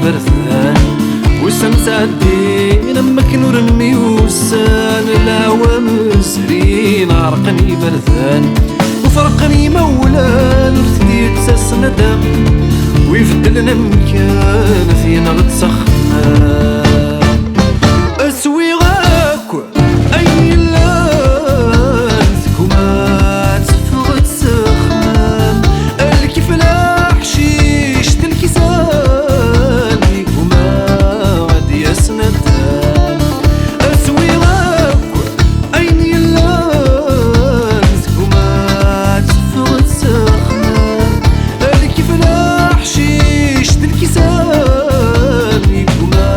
برثان وسن سعدين أمك نور الميوسان العوام سرين عرقني برثان وفرقني مولان ارتديت ساس ندم ويفدلنا مكان فينا غتسخنا أسوي غاكو أي لان ثكوما تفغ تسخمان الكيف الحشيش تنكسان ليكوما غادي يسندان أسوي غاكو أي لان ثكوما تفغ تسخمان الكيف الحشيش تنكسان ليكوما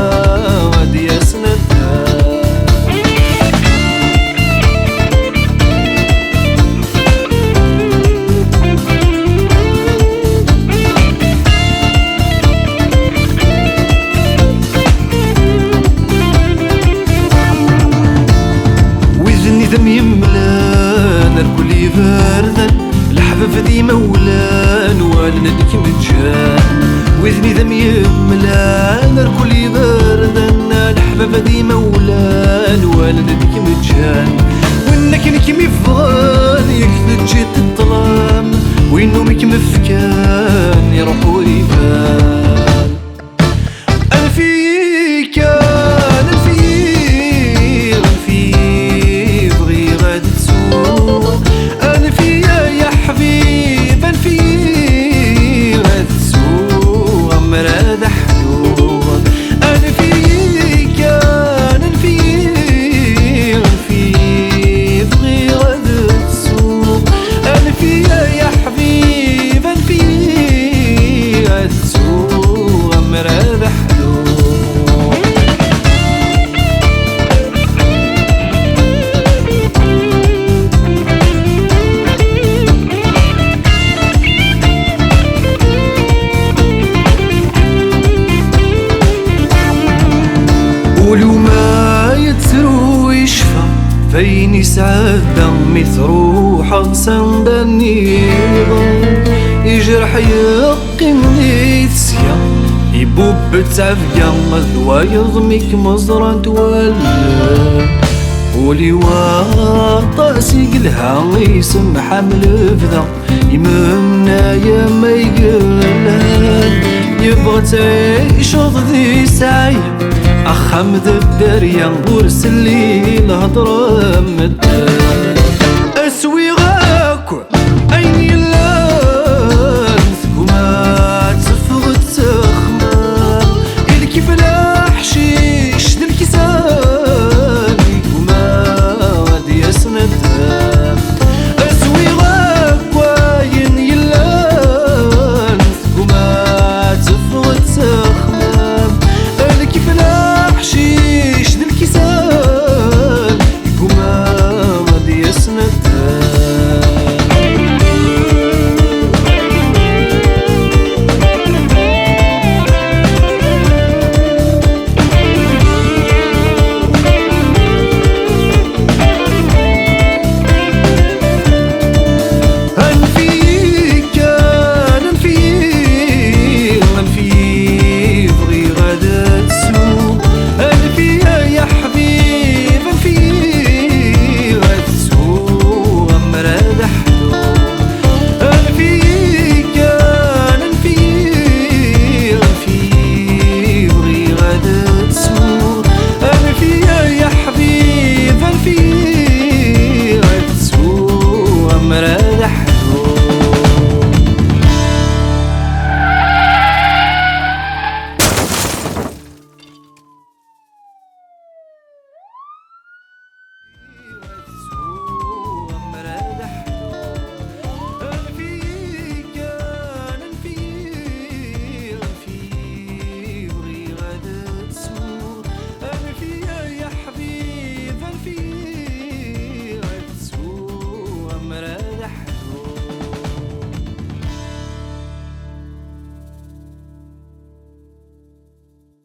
غادي يسندان ذم يملان الكل باردان الحباب ذي مولان والندك مجان وذني ذم يملان الكل باردان الحباب ذي مولان والندك مجان وانك نك مفغان يكثر جيت الظلام وينو مك مفكان يروح ويبان الفيك ولوما يترو يشفى فين يسعد دمي تروح أغسان بالنيضان يجرح يقيم نيتسيا يبوب تعفيا ذوا يضمك مزران تولى ولي واطاسي قلها يسمح حمل فذا يمنا يا ما يقلان يبغى تعيش ذي سعيا أخمد الدريا ورسلي الهضرة مدان أسوي